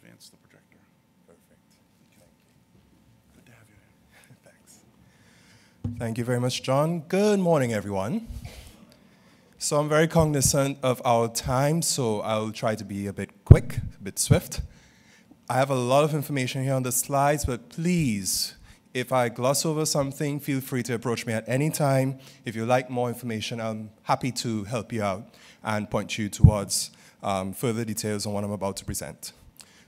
advance the projector. Perfect. Thank you. Good to have you here. Thanks. Thank you very much, John. Good morning, everyone. So I'm very cognizant of our time, so I'll try to be a bit quick, a bit swift. I have a lot of information here on the slides, but please, if I gloss over something, feel free to approach me at any time. If you like more information, I'm happy to help you out and point you towards further details on what I'm about to present.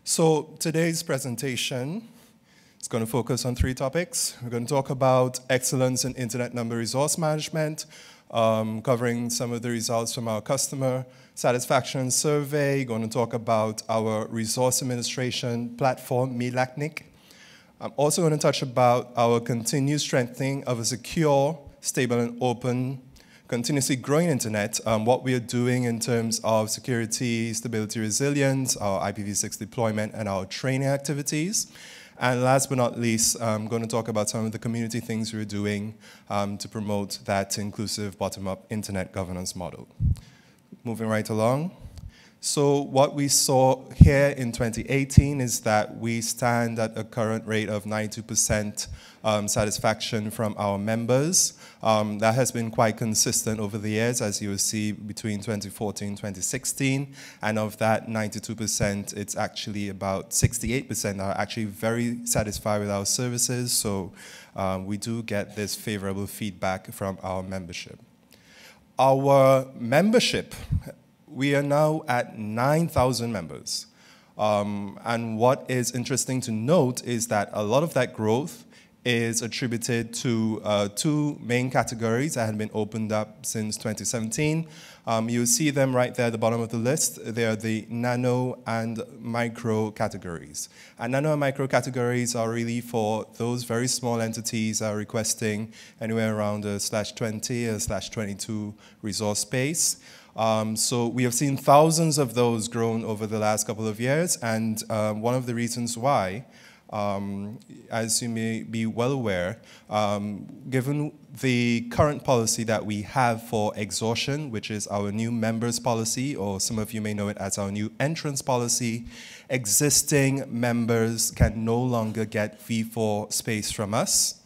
So today's presentation is going to focus on 3 topics. We're going to talk about excellence in internet number resource management, covering some of the results from our customer satisfaction survey. Going to talk about our resource administration platform, MeLACNIC. I'm also going to touch about our continued strengthening of a secure, stable, and open, continuously growing internet, what we are doing in terms of security, stability, resilience, our IPv6 deployment, and our training activities. And last but not least, I'm going to talk about some of the community things we're doing to promote that inclusive bottom-up internet governance model. Moving right along. So what we saw here in 2018 is that we stand at a current rate of 92% satisfaction from our members. That has been quite consistent over the years, as you will see, between 2014 and 2016. And of that 92%, it's actually about 68% are actually very satisfied with our services. So we do get this favorable feedback from our membership. Our membership, we are now at 9,000 members. And what is interesting to note is that a lot of that growth is attributed to 2 main categories that had been opened up since 2017. You'll see them right there at the bottom of the list. They are the nano and micro categories. And nano and micro categories are really for those very small entities that are requesting anywhere around a /20 or /22 resource space. So we have seen thousands of those grown over the last couple of years, and one of the reasons why, as you may be well aware, given the current policy that we have for exhaustion, which is our new members policy, or some of you may know it as our new entrance policy, existing members can no longer get V4 space from us.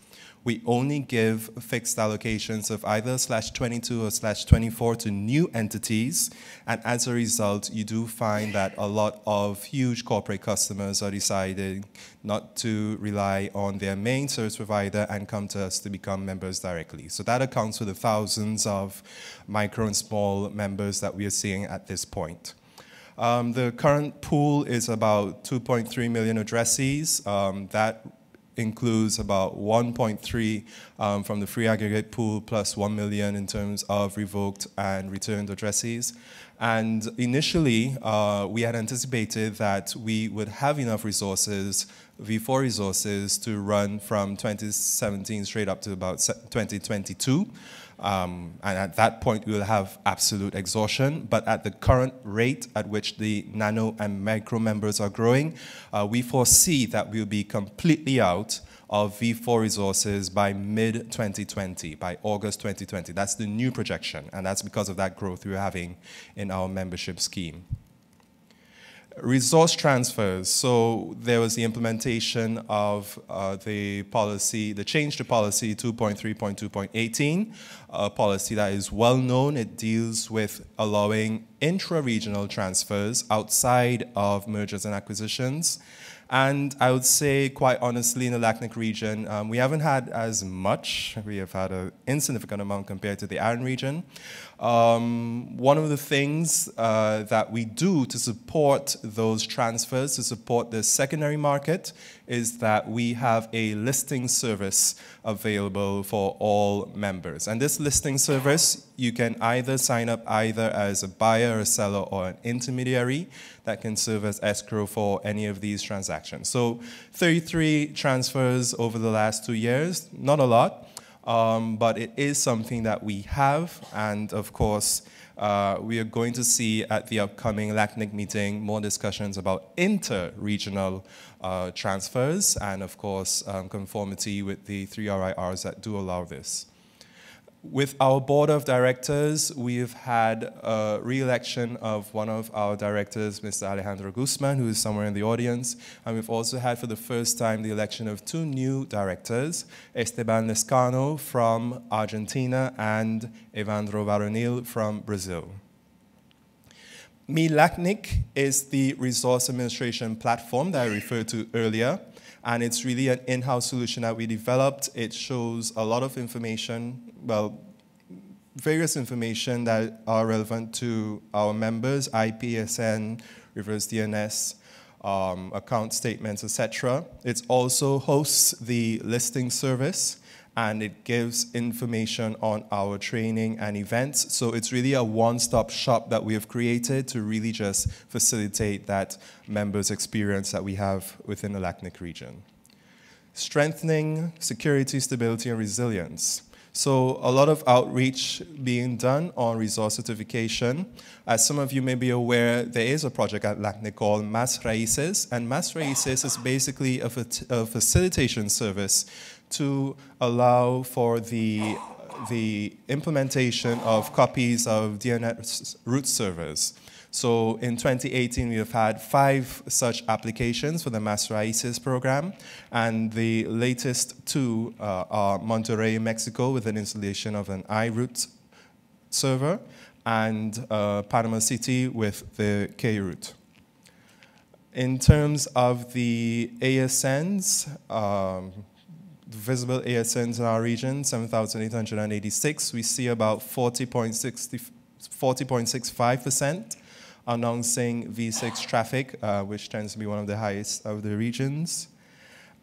We only give fixed allocations of either /22 or /24 to new entities, and as a result, you do find that a lot of huge corporate customers are deciding not to rely on their main service provider and come to us to become members directly. So that accounts for the thousands of micro and small members that we are seeing at this point. The current pool is about 2.3 million addressees. That includes about 1.3 from the free aggregate pool plus 1 million in terms of revoked and returned addresses. And initially, we had anticipated that we would have enough resources, V4 resources, to run from 2017 straight up to about 2022. And at that point, we will have absolute exhaustion. But at the current rate at which the nano and micro members are growing, we foresee that we'll be completely out of V4 resources by mid-2020, by August 2020. That's the new projection, and that's because of that growth we're having in our membership scheme. Resource transfers. So there was the implementation of the policy, the change to policy 2.3.2.18, a policy that is well known. It deals with allowing intra-regional transfers outside of mergers and acquisitions. And I would say, quite honestly, in the LACNIC region, we haven't had as much. We have had an insignificant amount compared to the Iron region. One of the things that we do to support those transfers, to support the secondary market, is that we have a listing service available for all members. And this listing service, you can either sign up either as a buyer, a seller, or an intermediary that can serve as escrow for any of these transactions. So 33 transfers over the last 2 years, not a lot. But it is something that we have, and of course, we are going to see at the upcoming LACNIC meeting more discussions about inter-regional transfers and, of course, conformity with the 3 RIRs that do allow this. With our board of directors, we've had a re-election of one of our directors, Mr. Alejandro Guzman, who is somewhere in the audience. And we've also had for the first time the election of two new directors, Esteban Lescano from Argentina and Evandro Varonil from Brazil. MeLACNIC is the resource administration platform that I referred to earlier. And it's really an in-house solution that we developed. It shows a lot of information, well, various information that are relevant to our members, IPSN, reverse DNS, account statements, etc. It also hosts the listing service, and it gives information on our training and events. So it's really a one-stop shop that we have created to really just facilitate that members' experience that we have within the LACNIC region. Strengthening security, stability, and resilience. So a lot of outreach being done on resource certification. As some of you may be aware, there is a project at LACNIC called Más Raíces, and Más Raíces is basically a facilitation service to allow for the implementation of copies of DNS root servers. So in 2018, we have had 5 such applications for the Más Raíces program, and the latest 2 are Monterrey, Mexico, with an installation of an iRoot server, and Panama City with the KRoot. In terms of the ASNs, visible ASNs in our region, 7,886. We see about 40.65% announcing V6 traffic, which tends to be one of the highest of the regions.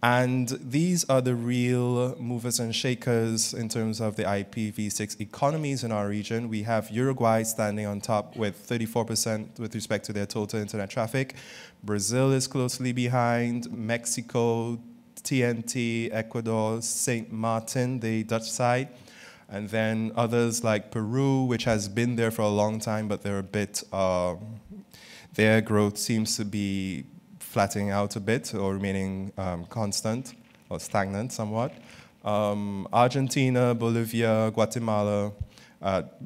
And these are the real movers and shakers in terms of the IPv6 economies in our region. We have Uruguay standing on top with 34% with respect to their total internet traffic. Brazil is closely behind, Mexico, TNT, Ecuador, St. Martin, the Dutch side, and then others like Peru, which has been there for a long time, but they're a bit, their growth seems to be flattening out a bit or remaining constant or stagnant somewhat. Argentina, Bolivia, Guatemala,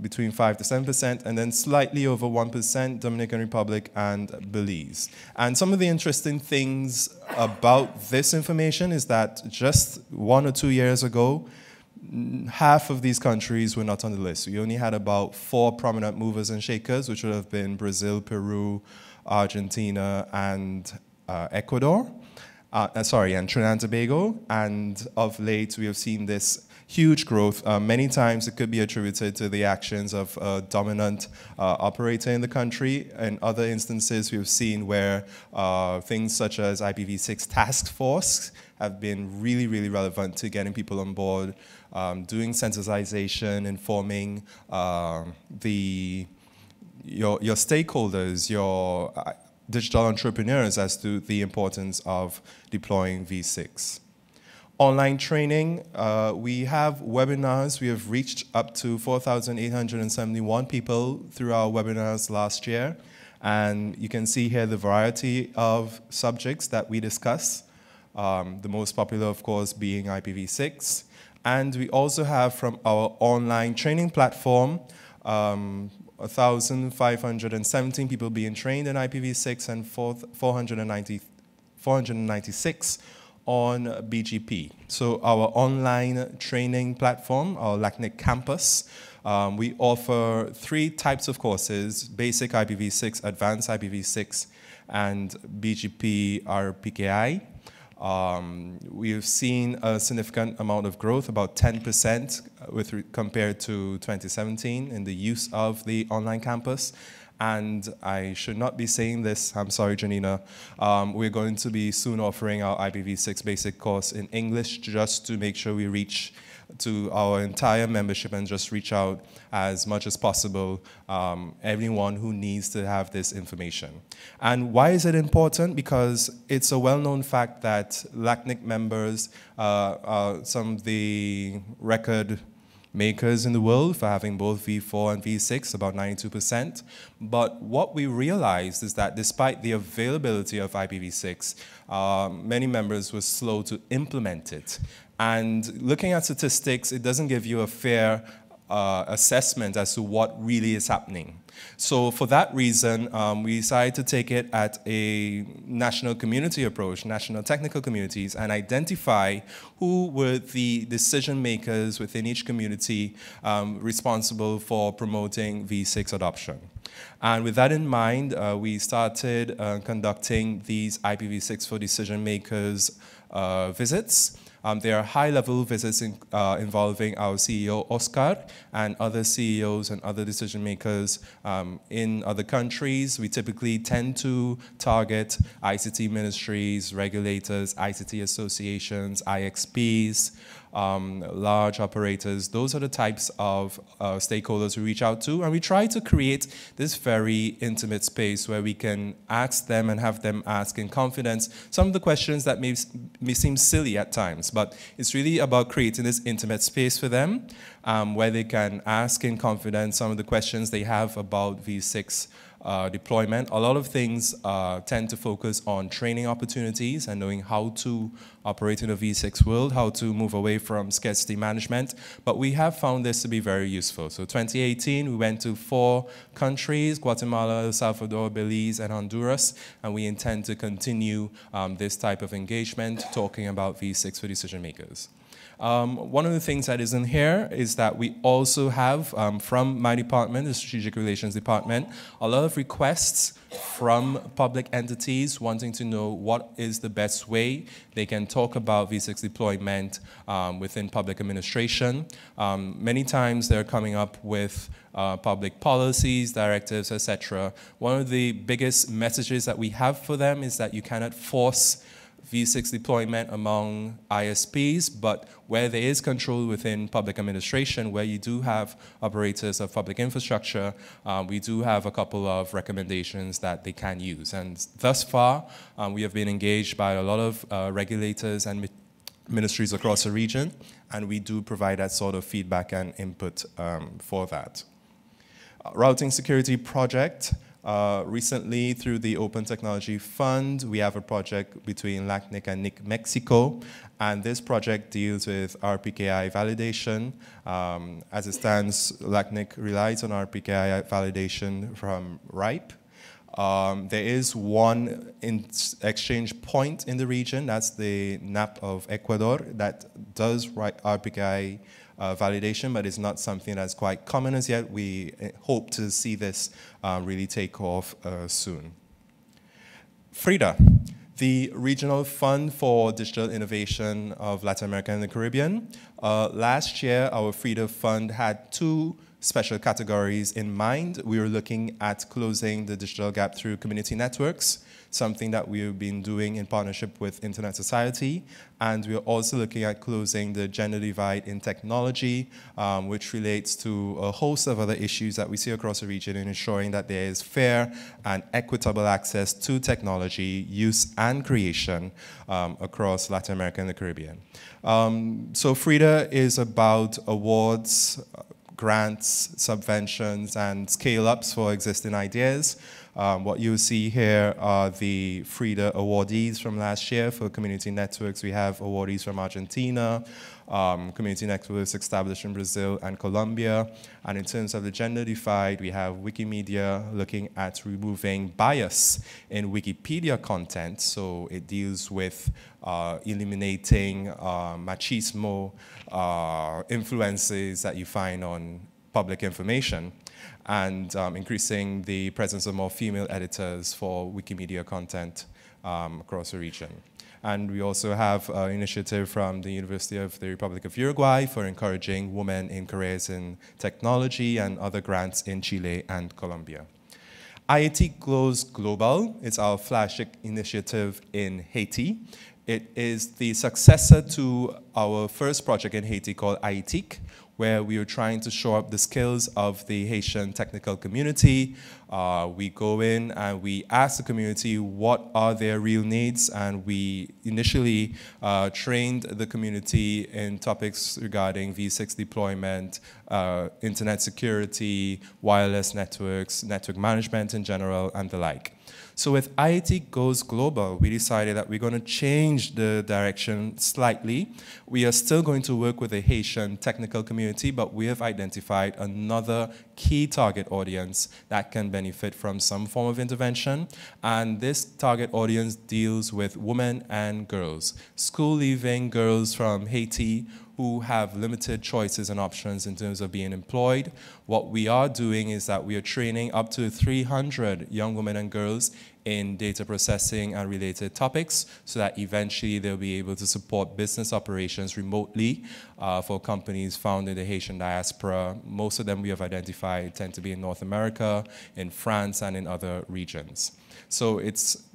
between 5 to 7%, and then slightly over 1%, Dominican Republic and Belize. And some of the interesting things about this information is that just 1 or 2 years ago, half of these countries were not on the list. We only had about 4 prominent movers and shakers, which would have been Brazil, Peru, Argentina, and Ecuador. And Trinidad and Tobago. And of late, we have seen this huge growth. Many times it could be attributed to the actions of a dominant operator in the country. In other instances, we've seen where things such as IPv6 task force have been really, really relevant to getting people on board, doing sensitization, informing your stakeholders, your digital entrepreneurs as to the importance of deploying V6. Online training, we have webinars. We have reached up to 4,871 people through our webinars last year. And you can see here the variety of subjects that we discuss. The most popular, of course, being IPv6. And we also have from our online training platform, 1,517 people being trained in IPv6 and 496 on BGP. So our online training platform, our LACNIC campus, we offer 3 types of courses: basic IPv6, advanced IPv6, and BGP RPKI. We've seen a significant amount of growth, about 10% compared to 2017 in the use of the online campus. And I should not be saying this, I'm sorry, Janina. We're going to be soon offering our IPv6 basic course in English just to make sure we reach to our entire membership and just reach out as much as possible, everyone who needs to have this information. And why is it important? Because it's a well-known fact that LACNIC members are some of the record makers in the world for having both V4 and V6, about 92%. But what we realized is that despite the availability of IPv6, many members were slow to implement it. And looking at statistics, it doesn't give you a fair assessment as to what really is happening. So for that reason, we decided to take it at a national community approach, national technical communities, and identify who were the decision makers within each community responsible for promoting V6 adoption. And with that in mind, we started conducting these IPv6 for decision makers visits. They are high-level visits involving our CEO, Oscar, and other CEOs and other decision makers in other countries. We typically tend to target ICT ministries, regulators, ICT associations, IXPs, large operators. Those are the types of stakeholders we reach out to, and we try to create this very intimate space where we can ask them and have them ask in confidence some of the questions that may seem silly at times, but it's really about creating this intimate space for them where they can ask in confidence some of the questions they have about V6 deployment. A lot of things tend to focus on training opportunities and knowing how to operate in a V6 world, how to move away from scarcity management, but we have found this to be very useful. So 2018, we went to 4 countries, Guatemala, El Salvador, Belize, and Honduras, and we intend to continue this type of engagement, talking about V6 for decision makers. One of the things that isn't here is that we also have, from my department, the Strategic Relations Department, a lot of requests from public entities wanting to know what is the best way they can talk about V6 deployment within public administration. Many times they're coming up with public policies, directives, etc. One of the biggest messages that we have for them is that you cannot force V6 deployment among ISPs, but where there is control within public administration, where you do have operators of public infrastructure, we do have a couple of recommendations that they can use. And thus far, we have been engaged by a lot of regulators and ministries across the region, and we do provide that sort of feedback and input for that. Routing security project. Recently, through the Open Technology Fund, we have a project between LACNIC and NIC Mexico, and this project deals with RPKI validation. As it stands, LACNIC relies on RPKI validation from RIPE. There is one exchange point in the region, that's the NAP of Ecuador, that does RPKI validation, but it's not something that's quite common as yet. We hope to see this really take off soon. FRIDA, the Regional Fund for Digital Innovation of Latin America and the Caribbean. Last year, our FRIDA fund had 2 special categories in mind. We were looking at closing the digital gap through community networks, something that we've been doing in partnership with Internet Society, and we're also looking at closing the gender divide in technology, which relates to a host of other issues that we see across the region in ensuring that there is fair and equitable access to technology, use and creation across Latin America and the Caribbean. So FRIDA is about awards, grants, subventions, and scale-ups for existing ideas. What you see here are the FRIDA awardees from last year. For community networks, we have awardees from Argentina, community networks established in Brazil and Colombia. And in terms of the gender divide, we have Wikimedia looking at removing bias in Wikipedia content. So it deals with eliminating machismo influences that you find on public information, and increasing the presence of more female editors for Wikimedia content across the region. And we also have an initiative from the University of the Republic of Uruguay for encouraging women in careers in technology, and other grants in Chile and Colombia. IIT Goes Global is our flagship initiative in Haiti. It is the successor to our first project in Haiti called IITIC, where we are trying to shore up the skills of the Haitian technical community. We go in and we ask the community what are their real needs, and we initially trained the community in topics regarding V6 deployment, internet security, wireless networks, network management in general, and the like. So with IIT Goes Global, we decided that we're going to change the direction slightly. We are still going to work with the Haitian technical community, but we have identified another key target audience that can benefit from some form of intervention. And this target audience deals with women and girls, school-leaving girls from Haiti who have limited choices and options in terms of being employed. What we are doing is that we are training up to 300 young women and girls in data processing and related topics so that eventually they'll be able to support business operations remotely for companies found in the Haitian diaspora. Most of them we have identified tend to be in North America, in France, and in other regions. So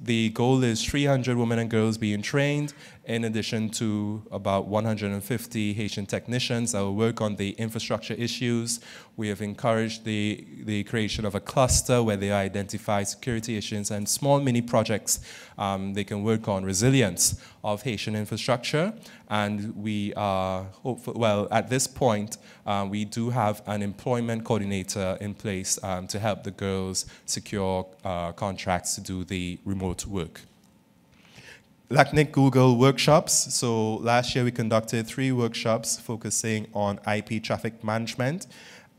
the goal is 300 women and girls being trained, in addition to about 150 Haitian technicians that will work on the infrastructure issues. We have encouraged the creation of a cluster where they identify security issues and small mini projects they can work on resilience of Haitian infrastructure. And we are hopeful, well, at this point, we do have an employment coordinator in place to help the girls secure contracts to do the remote work. LACNIC Google workshops. So last year we conducted 3 workshops focusing on IP traffic management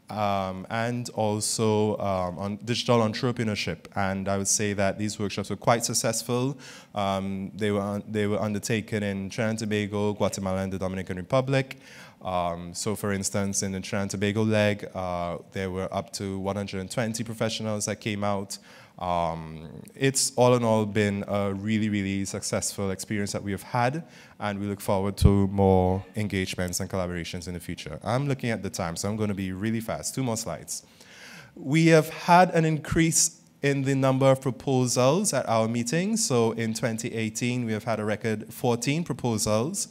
and also on digital entrepreneurship. And I would say that these workshops were quite successful. They were undertaken in Trinidad and Tobago, Guatemala, and the Dominican Republic. So for instance, in the Trinidad and Tobago leg, there were up to 120 professionals that came out. It's all in all been a really, really successful experience that we have had, and we look forward to more engagements and collaborations in the future. I'm looking at the time, so I'm going to be really fast. 2 more slides. We have had an increase in the number of proposals at our meetings. So in 2018, we have had a record 14 proposals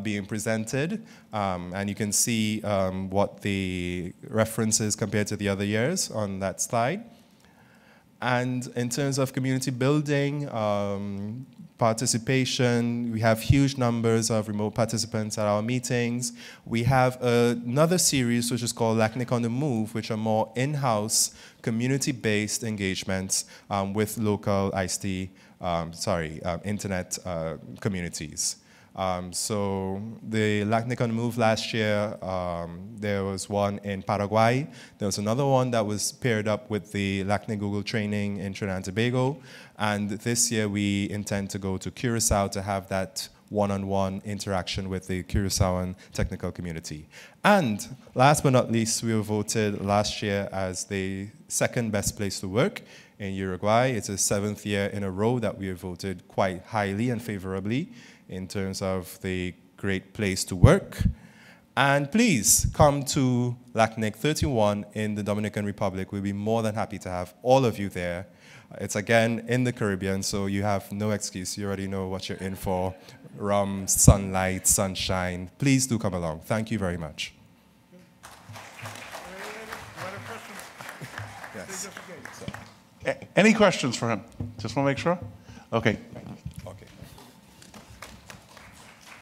being presented. And you can see what the reference is compared to the other years on that slide. And in terms of community building, participation, we have huge numbers of remote participants at our meetings. We have another series which is called LACNIC on the Move, which are more in-house, community-based engagements with local ICT, internet communities. So the LACNIC on the Move last year, there was one in Paraguay. There was another one that was paired up with the LACNIC Google training in Trinidad and Tobago. And this year we intend to go to Curacao to have that one-on-one interaction with the Curaçaoan technical community. And last but not least, we were voted last year as the 2nd best place to work in Uruguay. It's the 7th year in a row that we have voted quite highly and favorably in terms of the great place to work. And please come to LACNIC 31 in the Dominican Republic. We'll be more than happy to have all of you there. It's again in the Caribbean, so you have no excuse. You already know what you're in for. Rum, sunlight, sunshine. Please do come along. Thank you very much. Yes. Any questions for him? Just want to make sure? Okay.